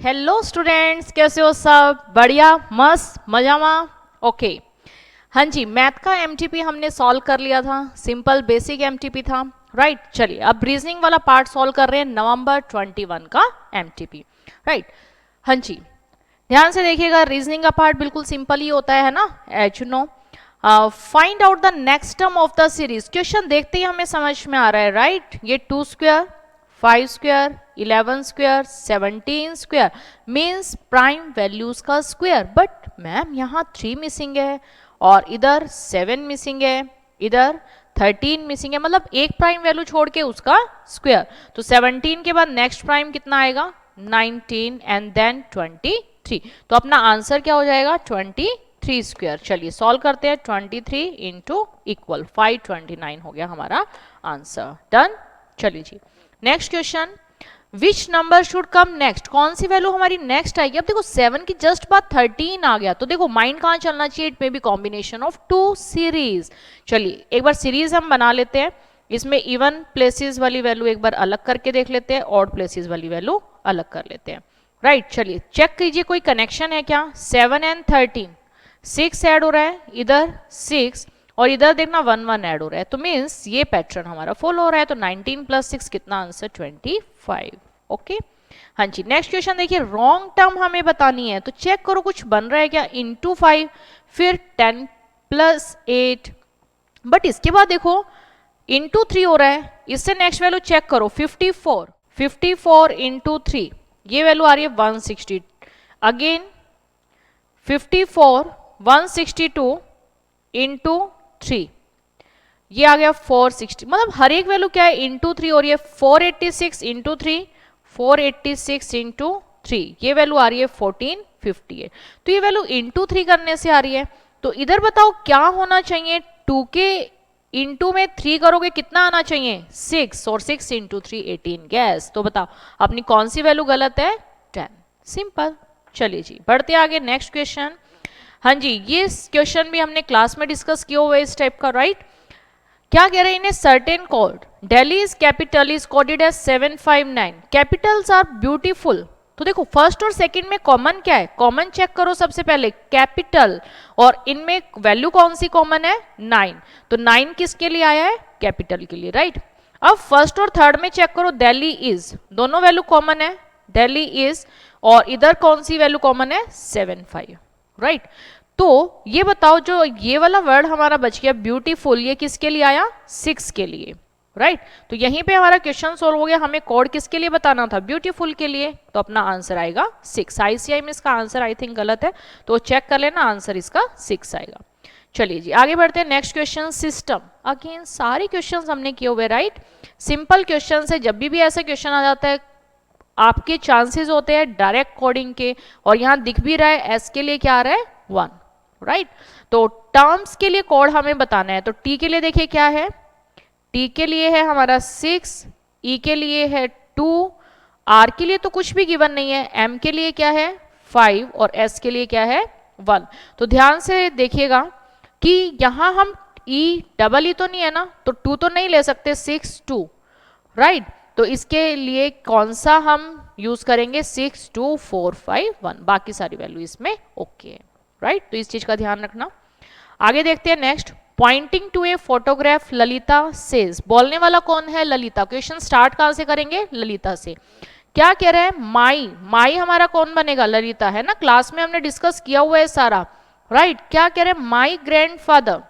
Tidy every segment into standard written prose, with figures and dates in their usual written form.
Hello students, कैसे हो सब? बढ़िया, मस्त, मजामा। ओके। हाँ जी, मैथ का एमटीपी हमने सॉल्व कर लिया था। सिंपल बेसिक एमटीपी था, राइट। चलिए अब रीजनिंग वाला पार्ट सॉल्व कर रहे हैं, नवंबर 21 का एमटीपी, राइट। हाँ जी, ध्यान से देखिएगा। रीजनिंग का पार्ट बिल्कुल सिंपल ही होता है ना, as you know. Find out the next term of the series. Question देखते ही हमें समझ में आ रहा है, राइट। ये 2 square, 5 square, 11 square, 17 square means prime values का स्क्वायर। बट मैम यहाँ 3 मिसिंग है और इधर 7 मिसिंग है, इधर 13 मिसिंग है, मतलब एक प्राइम वैल्यू छोड़ के उसका स्क्वायर। तो 17 के बाद नेक्स्ट प्राइम कितना आएगा? 19 एंड देन 23। तो अपना आंसर क्या हो जाएगा? 23 स्क्वायर। चलिए सॉल्व करते हैं। 23 इंटू इक्वल 529 हो गया हमारा आंसर। डन। चलिए जी, next question. Which number should come next? कौन सी वैल्यू हमारी नेक्स्ट आएगी? अब देखो 7 की जस्ट बाद 13 आ गया, तो देखो माइंड कहां चलना चाहिए? It may be combination of 2 series. चलिए एक बार सीरीज हम बना लेते हैं। इसमें इवन प्लेसेस वाली वैल्यू एक बार अलग करके देख लेते हैं, ऑड प्लेसेस वाली वैल्यू अलग कर लेते हैं, राइट। चलिए चेक कीजिए कोई कनेक्शन है क्या? 7 एंड 13, 6 ऐड हो रहा है, इधर 6 और इधर देखना 1 1 ऐड हो रहा है, तो मीन्स ये पैटर्न हमारा फॉलो हो रहा है। तो 19 प्लस 6 कितना? आंसर 25। ओके। हाँ जी, नेक्स्ट क्वेश्चन देखिए। रॉन्ग टर्म हमें बतानी है, तो चेक करो कुछ बन रहा है क्या? इंटू 5, फिर 10 प्लस 8, बट इसके बाद देखो इंटू 3 हो रहा है। इससे नेक्स्ट वैल्यू चेक करो, 54, 54 इंटू 3, ये वैल्यू आ रही है 160। अगेन 54, 162 इंटू 3, ये आ गया 460। मतलब हर एक वैल्यू क्या है? इंटू 3 हो रही है। 486 इंटू 3, 486 इंटू 3, ये वैल्यू आ रही है 1458। तो ये वैल्यू इंटू 3 करने से आ रही है। तो इधर बताओ क्या होना चाहिए? 2 के इंटू में 3 करोगे कितना आना चाहिए? 6, और 6 इंटू 3 18। गैस तो बताओ अपनी कौन सी वैल्यू गलत है? 10। सिंपल। चलिए जी बढ़ते आगे, नेक्स्ट क्वेश्चन। हाँ जी, ये क्वेश्चन भी हमने क्लास में डिस्कस किया हुआ है इस टाइप का, राइट। क्या कह रहे हैं? In a certain code Delhi is capital is coded as 759। Capitals are beautiful. तो देखो फर्स्ट और सेकंड में कॉमन क्या है? कॉमन चेक करो सबसे पहले, कैपिटल। और इनमें वैल्यू कौन सी कॉमन है? 9। तो 9 किसके लिए आया है? कैपिटल के लिए, राइट। अब फर्स्ट और थर्ड में चेक करो, दिल्ली इज, दोनों वैल्यू कॉमन है, दिल्ली इज। और इधर कौन सी वैल्यू कॉमन है? 75, राइट। तो ये बताओ जो ये वाला वर्ड हमारा बच गया ब्यूटीफुल, ये किसके लिए आया? 6 के लिए, राइट। तो यहीं पे हमारा क्वेश्चन सोल्व हो गया। हमें कोड किसके लिए बताना था? ब्यूटीफुल के लिए। तो अपना आंसर आएगा 6। आईसीआई में इसका आंसर आई थिंक गलत है, तो चेक कर लेना, आंसर इसका 6 आएगा। चलिए जी आगे बढ़ते हैं। Next question, system. अगेन सारे क्वेश्चन हमने किए हुए, राइट। सिंपल क्वेश्चन है। जब भी ऐसा क्वेश्चन आ जाता है आपके चांसेस होते हैं डायरेक्ट कोडिंग के, और यहां दिख भी रहा है एस के लिए क्या आ रहा है? 1, राइट। तो टर्म्स के लिए कोड हमें बताना है। तो टी के लिए देखिए क्या है? टी के लिए है हमारा 6, ई के लिए है 2, आर के लिए तो कुछ भी गिवन नहीं है, एम के लिए क्या है? 5 और एस के लिए क्या है? 1। तो ध्यान से देखिएगा कि यहां हम ई डबल ई तो नहीं है ना, तो 2 तो नहीं ले सकते, 6 2, राइट। तो इसके लिए कौन सा हम यूज करेंगे? 6 2 4 5 1, बाकी सारी वैल्यू इसमें ओके है, राइट। तो इस चीज का ध्यान रखना। आगे देखते हैं next. Pointing to a photograph Lalita says. बोलने वाला कौन है? ललिता। क्वेश्चन स्टार्ट कहां से करेंगे? ललिता से। क्या कह रहे हैं? माई। माई हमारा कौन बनेगा? ललिता, है ना। क्लास में हमने डिस्कस किया हुआ है सारा, राइट। क्या कह रहे हैं? माई ग्रैंडफादर।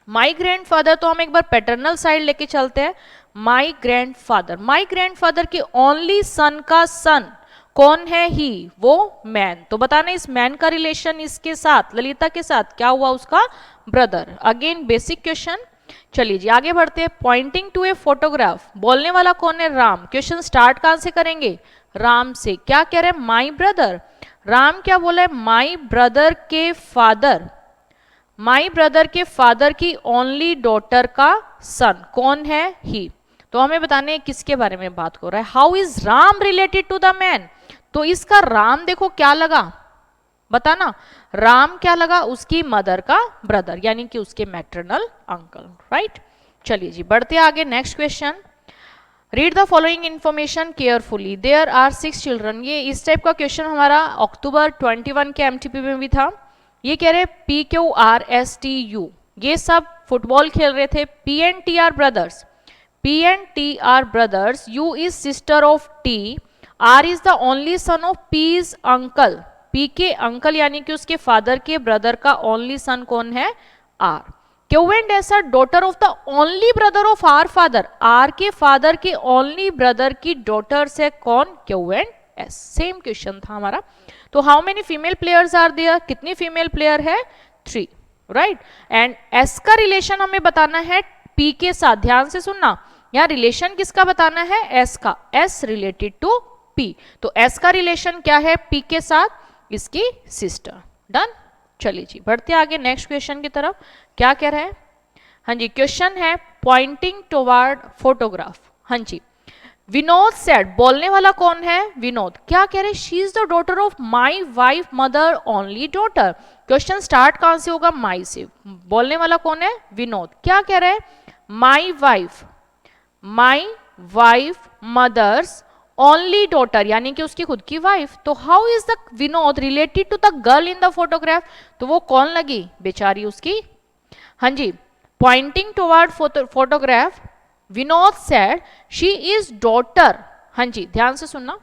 माई ग्रैंडफादर, तो हम एक बार पैटर्नल साइड लेके चलते हैं। माई ग्रैंडफादर, माई ग्रैंडफादर के ओनली सन का सन कौन है? ही, वो मैन। तो बताना इस मैन का रिलेशन इसके साथ, ललिता के साथ क्या हुआ? उसका ब्रदर। Again basic question. चलिए जी आगे बढ़ते हैं। पॉइंटिंग टू ए फोटोग्राफ, बोलने वाला कौन है? राम। क्वेश्चन स्टार्ट कहां से करेंगे? राम से। क्या कह रहे हैं? My brother. राम क्या बोला है? माई ब्रदर के फादर, माई ब्रदर के फादर की ओनली डॉटर का सन कौन है? ही। तो हमें बताने किसके बारे में बात कर रहा है? How is Ram related to the man. तो इसका राम देखो क्या लगा, बताना। राम क्या लगा? उसकी मदर का ब्रदर, यानी कि उसके मैटरनल अंकल, राइट। चलिए जी बढ़ते आगे, next question. Read the following information carefully, there are 6 children. ये इस टाइप का क्वेश्चन हमारा अक्टूबर 21 के एमटीपी में भी था। ये कह रहे PQRSTU, ये सब फुटबॉल खेल रहे थे। PNTR brothers, PNTR brothers, U is sister of T, R is the only son of P's uncle. P के अंकल यानी कि उसके फादर के ब्रदर का ओनली सन कौन है? R। Q and S are daughter of the only brother of R father, R के father के ओनली ब्रदर की डॉटर्स है कौन? Q and S। Same question था हमारा। तो how many female players are there, कितनी फीमेल प्लेयर है? 3, राइट। एंड S का रिलेशन हमें बताना है P के साथ, ध्यान से सुनना, यहाँ रिलेशन किसका बताना है? S का, S रिलेटेड टू P। तो S का रिलेशन क्या है P के साथ? इसकी सिस्टर। डन। चलिए जी बढ़ते आगे नेक्स्ट क्वेश्चन की तरफ। क्या कह रहा है? हाँ जी, क्वेश्चन है पॉइंटिंग टुवर्ड फोटोग्राफ। हाँ जी, विनोद सेड, बोलने वाला कौन है? विनोद। क्या कह रहे? She is the daughter of my wife mother only daughter. Question start कहां से होगा? माई से। बोलने वाला कौन है? विनोद। क्या कह रहे? My wife mother's only daughter, यानी कि उसकी खुद की वाइफ। तो how is the Vinod related to the girl in the photograph? तो वो कौन लगी? बेचारी उसकी। हाँ जी, pointing toward photograph, Vinod said she is daughter. हाँ जी, ध्यान से सुनना,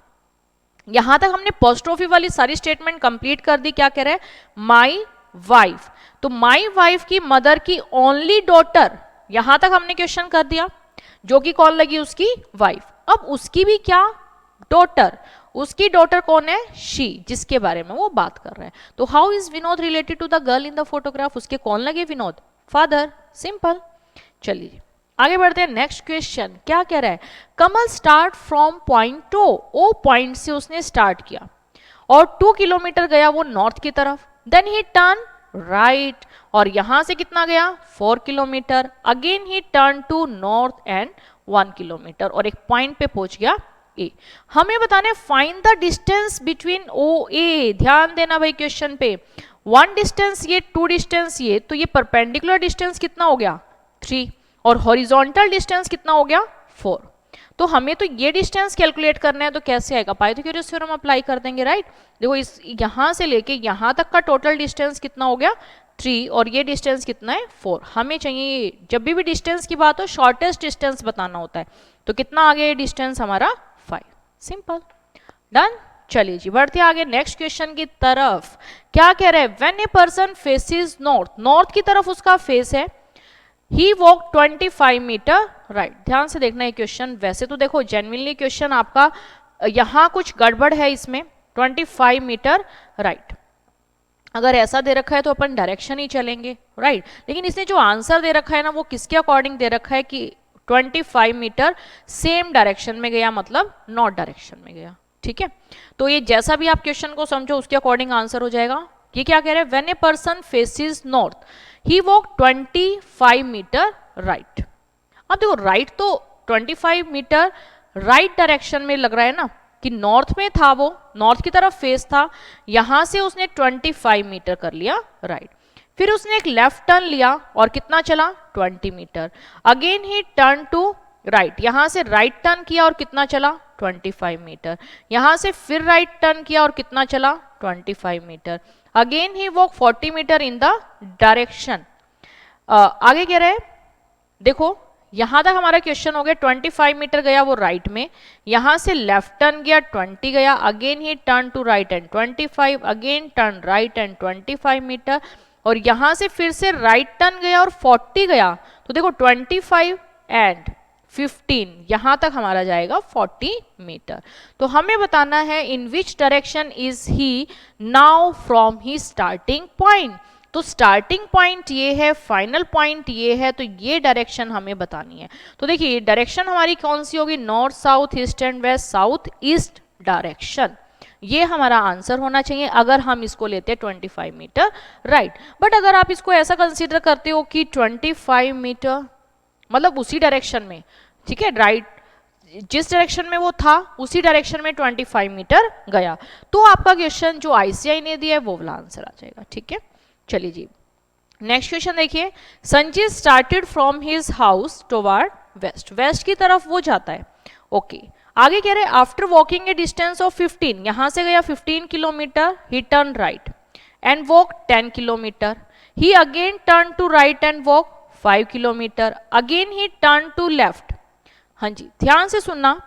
यहां तक हमने पोस्ट्रोफी वाली सारी स्टेटमेंट कंप्लीट कर दी। क्या कह रहे हैं? My wife. तो माई वाइफ की मदर की ओनली डॉटर, यहां तक हमने क्वेश्चन कर दिया, जो कि कौन लगी? उसकी वाइफ। अब उसकी भी क्या? डॉटर। उसकी डॉटर कौन है? शी, जिसके बारे में वो बात कर रहे हैं। तो how is Vinod related to the girl in the photograph? उसके कौन लगे? विनोद, फादर। सिंपल। चलिए आगे बढ़ते हैं। नेक्स्ट क्वेश्चन क्या कह रहा है? Kamal start from point O point से उसने स्टार्ट किया और 2 किलोमीटर गया वो नॉर्थ की तरफ। देन ही टर्न राइट, और यहां से कितना गया? 4 kilometre. Again he turn to north and 1 kilometre, और एक पॉइंट पे पहुंच गया ए। हमें बताना है find the distance between O A. ध्यान देना भाई क्वेश्चन पे, 1 डिस्टेंस ये, 2 डिस्टेंस ये, तो ये परपेंडिकुलर डिस्टेंस कितना हो गया? 3, और हॉरिजॉन्टल डिस्टेंस कितना हो गया? 4। तो हमें तो ये डिस्टेंस कैलकुलेट करना है, तो कैसे आएगा? पाइथागोरस थ्योरम अप्लाई कर देंगे, राइट। देखो इस यहां से लेके यहां तक का टोटल डिस्टेंस कितना हो गया? 3, और ये डिस्टेंस कितना है? 4। हमें चाहिए, जब भी डिस्टेंस की बात हो, शॉर्टेस्ट डिस्टेंस बताना होता है। तो कितना आ गया ये डिस्टेंस हमारा? 5। सिंपल। डन। चलिए जी बढ़ते आगे नेक्स्ट क्वेश्चन की तरफ। क्या कह रहे हैं? When a person faces north, north की तरफ उसका फेस है, ही वॉक 25 मीटर राइट। ध्यान से देखना ये क्वेश्चन। वैसे तो देखो जेन्युइनली क्वेश्चन आपका यहां कुछ गड़बड़ है इसमें। 25 मीटर राइट, अगर ऐसा दे रखा है तो अपन डायरेक्शन ही चलेंगे, राइट। लेकिन इसने जो आंसर दे रखा है ना, वो किसके अकॉर्डिंग दे रखा है कि 25 मीटर सेम डायरेक्शन में गया, मतलब नॉर्थ डायरेक्शन में गया, ठीक है। तो ये जैसा भी आप क्वेश्चन को समझो उसके अकॉर्डिंग आंसर हो जाएगा। ये क्या कह रहे हैं? When a person faces north he walk 25 metre right. अब देखो राइट तो 25 मीटर राइट डायरेक्शन में लग रहा है ना, कि नॉर्थ में था, वो नॉर्थ की तरफ फेस था, यहां से उसने 25 मीटर कर लिया राइट। फिर उसने एक लेफ्ट टर्न लिया और कितना चला? 20 metre. Again he turn to right, यहां से राइट टर्न किया और कितना चला? 25 मीटर। यहां से फिर राइट टर्न किया और कितना चला? 25 metre. Again he walk 40 metre in the direction. आगे कह रहे हैं, देखो यहां तक हमारा क्वेश्चन हो गया, 25 मीटर गया वो राइट में, यहां से लेफ्ट टर्न गया 20 गया, again he turn to right and 25, again turn right and 25 metre, और यहां से फिर से राइट टर्न गया और 40 गया। तो देखो 25 एंड 15, यहां तक हमारा जाएगा 40 मीटर। तो हमें बताना है in which direction is he now from he starting point. तो स्टार्टिंग पॉइंट ये है, फाइनल पॉइंट ये है, तो ये डायरेक्शन हमें बतानी है। तो देखिए डायरेक्शन हमारी कौन सी होगी? North south east and west, south east direction. ये हमारा आंसर होना चाहिए अगर हम इसको लेते हैं 25 मीटर राइट। बट अगर आप इसको ऐसा कंसीडर करते हो कि 25 मीटर मतलब उसी डायरेक्शन में, ठीक है, राइट, जिस डायरेक्शन में वो था उसी डायरेक्शन में 25 मीटर गया, तो आपका क्वेश्चन जो आईसीआई ने दिया है वो वाला आंसर आ जाएगा, ठीक है। चलिए जी नेक्स्ट क्वेश्चन देखिए। Sanjeet started from his house toward west, west की तरफ वो जाता है ओके आगे कह रहे हैं after walking a distance of 15, यहां से गया 15 kilometre, he turn right and walk 10 kilometre, he again turn to right and walk 5 kilometre, again he turn to left. हाँ जी ध्यान से सुनना,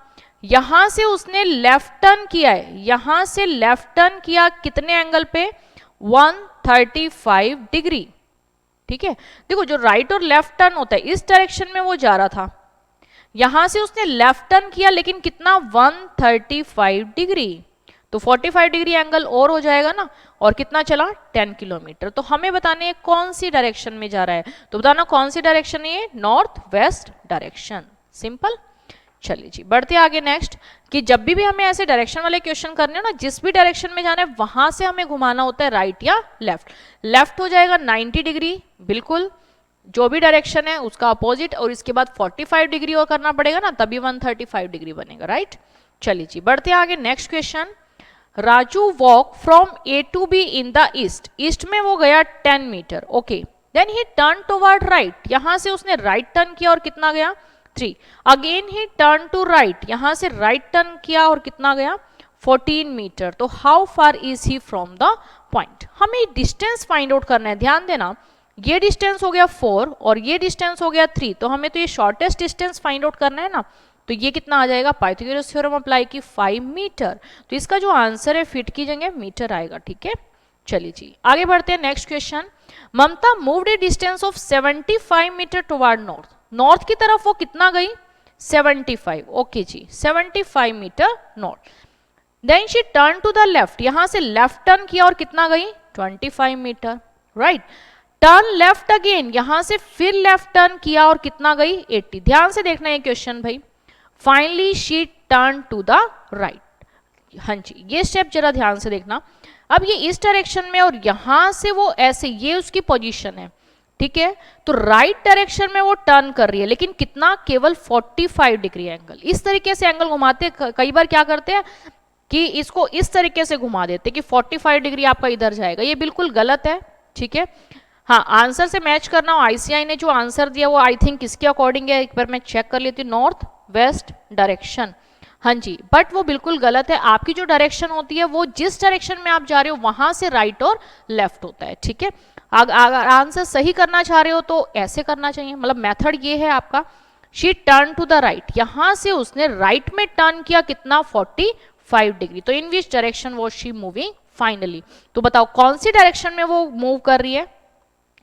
यहां से उसने लेफ्ट टर्न किया है, यहां से लेफ्ट टर्न किया कितने एंगल पे, 135 डिग्री। ठीक है, देखो जो राइट और लेफ्ट टर्न होता है इस डायरेक्शन में वो जा रहा था, यहां से उसने लेफ्ट टर्न किया लेकिन कितना, 135 डिग्री, तो 45 डिग्री एंगल और हो जाएगा ना, और कितना चला, 10 किलोमीटर। तो हमें बताने है कौन सी डायरेक्शन में जा रहा है, तो बताना कौन सी डायरेक्शन है ये, नॉर्थ वेस्ट डायरेक्शन। सिंपल। चलिए जी बढ़ते आगे नेक्स्ट, कि जब भी हमें ऐसे डायरेक्शन वाले क्वेश्चन करने हो ना, जिस भी डायरेक्शन में जाना है वहां से हमें घुमाना होता है राइट या लेफ्ट। लेफ्ट हो जाएगा 90 डिग्री, बिल्कुल जो भी डायरेक्शन है उसका अपोजिट, और इसके बाद 45 डिग्री और करना पड़ेगा ना, तभी 135 डिग्री बनेगा, राइट। चलिए जी बढ़ते आगे next question, Raju walk from A to B in the east, east में वो गया 10 metre, okay, then he turn toward right, यहां से उसने राइट टर्न किया और कितना गया, 3, again he turn to right, यहां से राइट टर्न किया और कितना गया, 14 मीटर। तो how far is he from the point, हमें डिस्टेंस फाइंड आउट करना है। ध्यान देना ये डिस्टेंस हो गया 4 और ये डिस्टेंस हो गया 3, तो हमें तो ये शॉर्टेस्ट डिस्टेंस फाइंड आउट करना है ना, तो ये कितना आ जाएगा, पाइथागोरस थ्योरम अप्लाई की 5 मीटर, तो इसका जो आंसर है फीट की जगह मीटर आएगा। ठीक है, चलिए जी आगे बढ़ते हैं next question, Mamta moved a distance of 75 metre toward north, north की तरफ वो कितना गई, 75, ओके जी 75 metre north, then she turn to the left, यहां से लेफ्ट टर्न किया और कितना गई, 25 metre, right, turn left again, यहां से फिर लेफ्ट टर्न किया और कितना गई, 80। ध्यान से देखना ये क्वेश्चन भाई, finally she turn to the right, हाँ जी ये स्टेप जरा ध्यान से देखना, अब ये इस डायरेक्शन में और यहां से वो ऐसे, ये उसकी पोजीशन है, ठीक है, तो राइट डायरेक्शन में वो टर्न कर रही है, लेकिन कितना, केवल 45 डिग्री एंगल, इस तरीके से एंगल घुमाते, कई बार क्या करते हैं कि इसको इस तरीके से घुमा देते कि 45 डिग्री आपका इधर जाएगा, ये बिल्कुल गलत है। ठीक है, हाँ आंसर से मैच करना हो, आईसीआई ने जो आंसर दिया वो आई थिंक किसके अकॉर्डिंग है, एक बार मैं चेक कर लेती हूँ, नॉर्थ वेस्ट डायरेक्शन, हाँ जी, बट वो बिल्कुल गलत है, आपकी जो डायरेक्शन होती है वो जिस डायरेक्शन में आप जा रहे हो वहां से राइट और लेफ्ट होता है। ठीक है, अगर आंसर सही करना चाह रहे हो तो ऐसे करना चाहिए, मतलब मेथड ये है आपका, she turn to the right, यहां से उसने राइट में टर्न किया कितना, 45 डिग्री, तो in which direction was she moving finally, तो बताओ कौन सी डायरेक्शन में वो मूव कर रही है,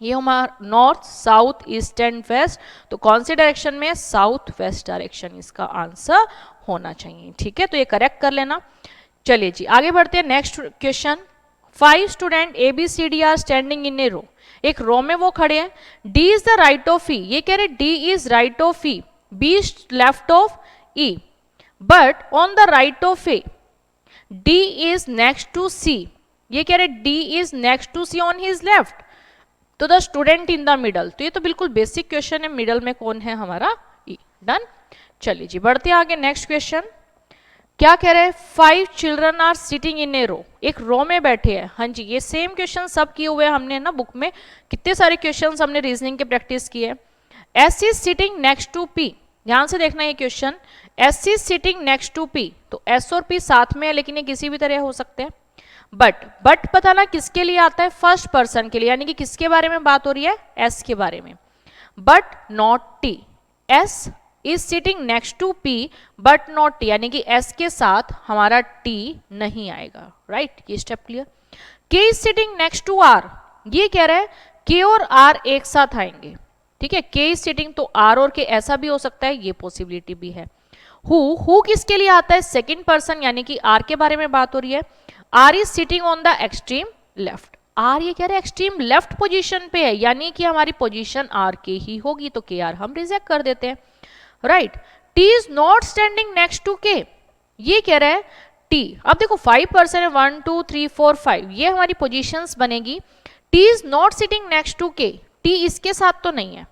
ये हमारा north south east and west, तो कौन से डायरेक्शन में, साउथ वेस्ट डायरेक्शन इसका आंसर होना चाहिए। ठीक है, तो ये करेक्ट कर लेना। चलिए जी आगे बढ़ते हैं next question, 5 student ABCD are standing in a row, एक रो में वो खड़े हैं, D is the right of E, ये कह रहे D is right of E, B is left of E, but on the right of A D is next to C, ये कह रहे D is next to C on his left, तो the student in the middle, तो ये तो बिल्कुल basic question है, middle में कौन है हमारा E, डन। चलिए जी बढ़ते आगे नेक्स्ट क्वेश्चन, क्या कह रहे हैं, 5 children are sitting in a row, एक रो में बैठे हैं, हाँ जी ये सेम क्वेश्चन सब किए हुए हैं हमने ना बुक में, कितने सारे क्वेश्चंस हमने रीजनिंग के प्रैक्टिस किए। S is sitting next to P, ध्यान से देखना ये क्वेश्चन, S is sitting next to P, तो S और P साथ में है, लेकिन ये किसी भी तरह हो सकते हैं, बट पता ना किसके लिए आता है, फर्स्ट पर्सन के लिए, यानी कि किसके बारे में बात हो रही है, S के बारे में, but not T, S is sitting next to P but not T, यानी कि S के साथ हमारा T नहीं आएगा, राइट, ये step clear. K is sitting next to R, ये कह रहा है K और R एक साथ आएंगे, ठीक है, K इज सिटिंग, तो R और K ऐसा भी हो सकता है, ये पॉसिबिलिटी भी है। हु किसके लिए आता है, सेकंड पर्सन, यानी कि R के बारे में बात हो रही है, R is sitting on the extreme left, R ये कह रहे हैं एक्सट्रीम लेफ्ट पोजीशन पे है, यानी कि हमारी पोजीशन R के ही होगी, तो KR हम रिजेक्ट कर देते हैं, right. T is not standing next to K, ये कह रहा है T, अब देखो 5 पर्सन है, 1 2 3 4 5, ये हमारी पोजीशंस बनेगी, T is not sitting next to K, T इसके साथ तो नहीं है,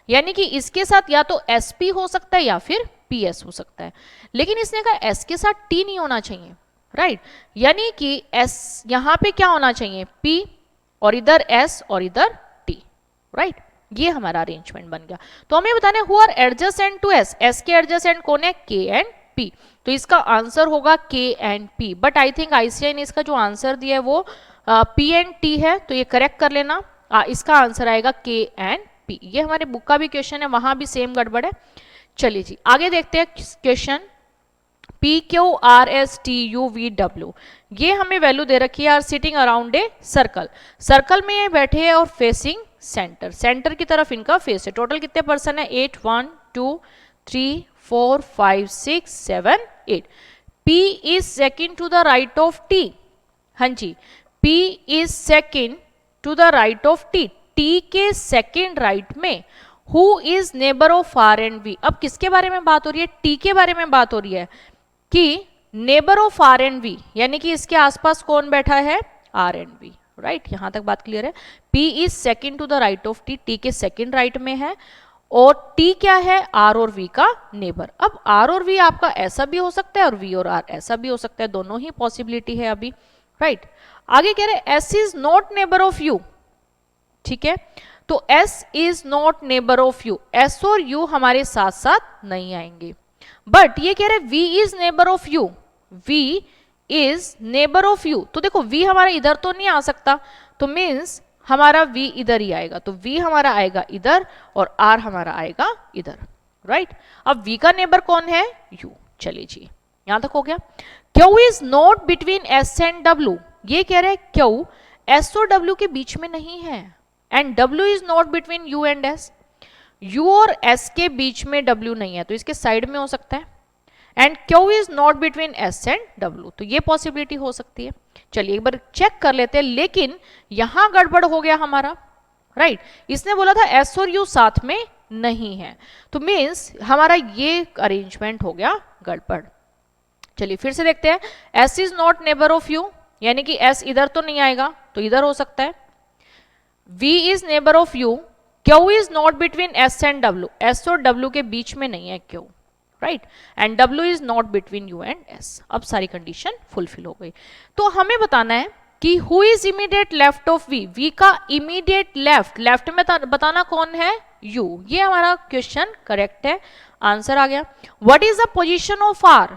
यानी कि इसके साथ या तो SP हो सकता है या फिर PS हो सकता है, लेकिन इसने कहा S के साथ T नहीं होना चाहिए, राइट, यानी कि S यहां पे क्या होना चाहिए, P और इधर S और इधर T, राइट, ये हमारा अरेंजमेंट बन गया। तो हमें बताना है who are adjacent to S, S के एडजेसेंट कौन है, K एंड पी, तो इसका आंसर होगा के and P. But I think ICI ने इसका जो आंसर दिया है वो पी एंड टी है, तो ये करेक्ट कर लेना। इसका आंसर आएगा के एंड पी। ये हमारे बुक का भी क्वेश्चन है, वहां भी सेम गड़बड़ है। चलिए जी आगे देखते हैं question. P Q R S T U V W, ये हमें वैल्यू दे रखी है, are sitting around a circle. Circle में ये बैठे हैं और फेसिंग सेंटर, सेंटर की तरफ इनका फेस है। टोटल कितने पर्सन है? 8, 1, 2, 3, 4, 5, 6, 7, 8। P is second to the right of T। हाँ जी, P is second to the right of T। T के सेकेंड राइट में who is neighbour of R and V. अब किसके बारे में बात हो रही है? T के बारे में बात हो रही है कि neighbour of R and V, यानी कि इसके आसपास कौन बैठा है? Are and we. राइट, यहां तक बात क्लियर है। P is second to the right of T, T के सेकेंड राइट में है, और T क्या है? R और V का नेबर। अब R और V आपका ऐसा भी हो सकता है और V और R ऐसा भी हो सकता है, दोनों ही पॉसिबिलिटी है अभी। राइट, आगे कह रहे हैं S is not neighbour of U। ठीक है, तो S is not neighbour of U, S और U हमारे साथ साथ नहीं आएंगे। बट ये कह रहे V is neighbour of U, V is neighbour of U। तो देखो V हमारा इधर तो नहीं आ सकता, तो मीन्स हमारा V इधर ही आएगा, तो V हमारा आएगा इधर और R हमारा आएगा इधर। राइट, अब V का नेबर कौन है? U। चलिए जी यहां तक हो गया। Q is not between S and W, ये कह रहे हैं Q S और W के बीच में नहीं है, and W is not between U and S, U और S के बीच में W नहीं है, तो इसके साइड में हो सकता है। And Q is not between S and W, तो ये पॉसिबिलिटी हो सकती है। चलिए एक बार चेक कर लेते हैं, लेकिन यहां गड़बड़ हो गया हमारा। राइट, इसने बोला था S और U साथ में नहीं है, तो मीन्स हमारा ये अरेंजमेंट हो गया गड़बड़। चलिए फिर से देखते हैं। S is not neighbour of U, यानी कि S इधर तो नहीं आएगा, तो इधर हो सकता है। V is neighbour of U, Q is not between S and W, S और W के बीच में नहीं है Q। Right, and W is not between U and S। अब सारी कंडीशन फुलफिल हो गई। तो हमें बताना है कि who is immediate left of V, V का इमीडिएट लेफ्ट, लेफ्ट में बताना कौन है? U। ये हमारा क्वेश्चन करेक्ट है, आंसर आ गया। What is the position of R,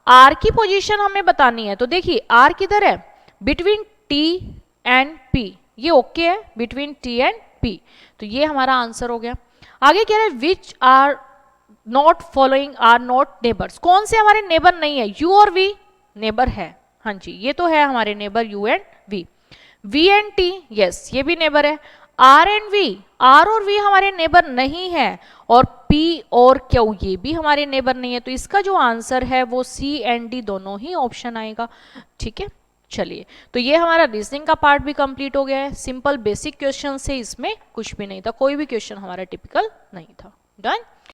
R की पोजीशन हमें बतानी है। तो देखिए R किधर है? बिटवीन T एंड P, ये ओके है, बिटवीन T एंड P, तो ये हमारा आंसर हो गया। आगे कह रहे हैं which are not following are not neighbours, कौन से हमारे नेबर नहीं है? U और V नेबर है, हाँ जी ये तो है हमारे neighbour U and V। V and T, yes ये भी नेबर है। R एंड V, R और V हमारे नेबर नहीं है, और P और Q ये भी हमारे नेबर नहीं है, तो इसका जो आंसर है वो C एंड D दोनों ही ऑप्शन आएगा। ठीक है, चलिए तो ये हमारा रीजनिंग का पार्ट भी कंप्लीट हो गया है। सिंपल बेसिक क्वेश्चन से, इसमें कुछ भी नहीं था, कोई भी क्वेश्चन हमारा टिपिकल नहीं था। डन।